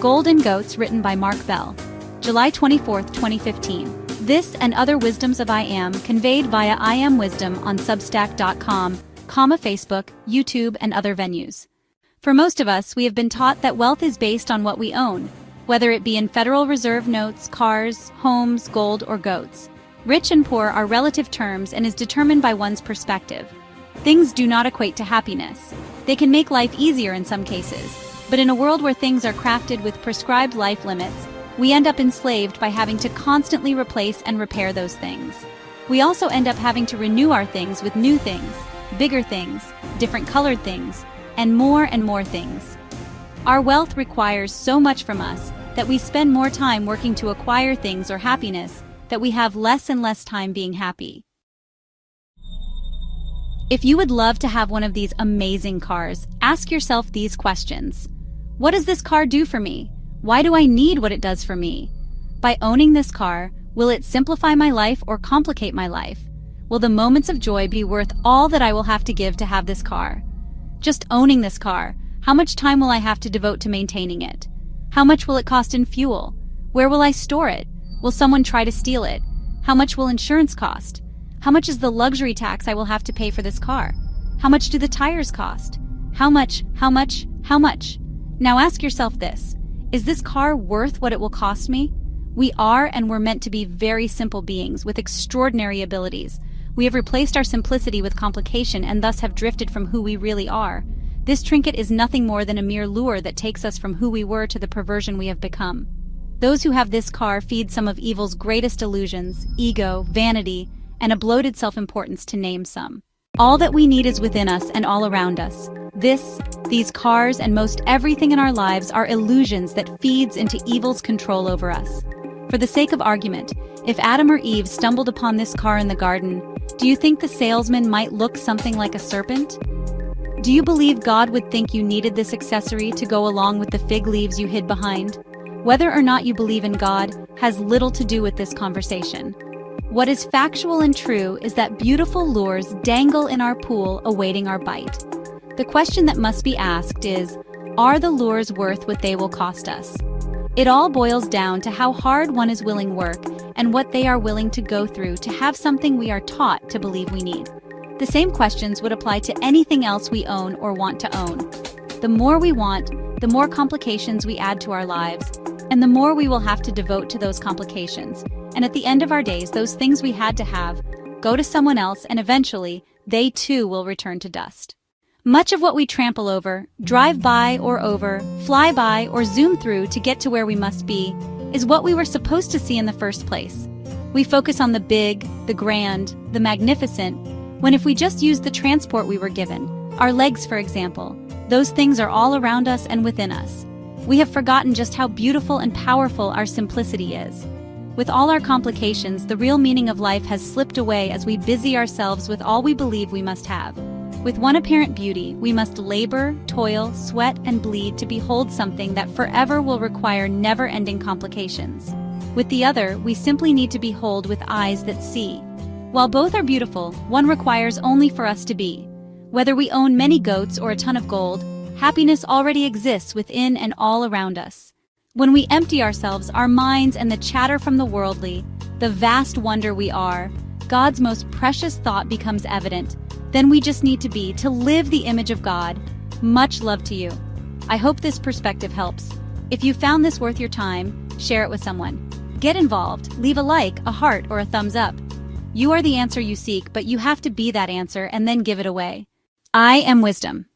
Golden Goats, written by Mark Bell. July 24, 2015. This and other wisdoms of I Am conveyed via I Am Wisdom on Substack.com, Facebook, YouTube, and other venues. For most of us, we have been taught that wealth is based on what we own, whether it be in Federal Reserve notes, cars, homes, gold, or goats. Rich and poor are relative terms and is determined by one's perspective. Things do not equate to happiness. They can make life easier in some cases, but in a world where things are crafted with prescribed life limits, we end up enslaved by having to constantly replace and repair those things. We also end up having to renew our things with new things, bigger things, different colored things, and more things. Our wealth requires so much from us that we spend more time working to acquire things or happiness that we have less and less time being happy. If you would love to have one of these amazing cars, ask yourself these questions. What does this car do for me? Why do I need what it does for me? By owning this car, will it simplify my life or complicate my life? Will the moments of joy be worth all that I will have to give to have this car? Just owning this car, how much time will I have to devote to maintaining it? How much will it cost in fuel? Where will I store it? Will someone try to steal it? How much will insurance cost? How much is the luxury tax I will have to pay for this car? How much do the tires cost? How much? Now ask yourself this. Is this car worth what it will cost me? We are and were meant to be very simple beings with extraordinary abilities. We have replaced our simplicity with complication and thus have drifted from who we really are. This trinket is nothing more than a mere lure that takes us from who we were to the perversion we have become. Those who have this car feed some of evil's greatest illusions, ego, vanity, and a bloated self-importance, to name some. All that we need is within us and all around us. These cars, and most everything in our lives are illusions that feeds into evil's control over us. For the sake of argument, if Adam or Eve stumbled upon this car in the garden, do you think the salesman might look something like a serpent? Do you believe God would think you needed this accessory to go along with the fig leaves you hid behind? Whether or not you believe in God has little to do with this conversation. What is factual and true is that beautiful lures dangle in our pool awaiting our bite. The question that must be asked is, are the lures worth what they will cost us? It all boils down to how hard one is willing work and what they are willing to go through to have something we are taught to believe we need. The same questions would apply to anything else we own or want to own. The more we want, the more complications we add to our lives, and the more we will have to devote to those complications. And at the end of our days, those things we had to have go to someone else, and eventually, they too will return to dust. Much of what we trample over, drive by or over, fly by or zoom through to get to where we must be, is what we were supposed to see in the first place. We focus on the big, the grand, the magnificent, when if we just used the transport we were given, our legs for example, those things are all around us and within us. We have forgotten just how beautiful and powerful our simplicity is. With all our complications, the real meaning of life has slipped away as we busy ourselves with all we believe we must have. With one apparent beauty, we must labor, toil, sweat, and bleed to behold something that forever will require never-ending complications. With the other, we simply need to behold with eyes that see. While both are beautiful, one requires only for us to be. Whether we own many goats or a ton of gold, happiness already exists within and all around us. When we empty ourselves, our minds, and the chatter from the worldly, the vast wonder we are, God's most precious thought becomes evident. Then we just need to live the image of God. Much love to you. I hope this perspective helps. If you found this worth your time, share it with someone. Get involved, leave a like, a heart, or a thumbs up. You are the answer you seek, but you have to be that answer and then give it away. I am wisdom.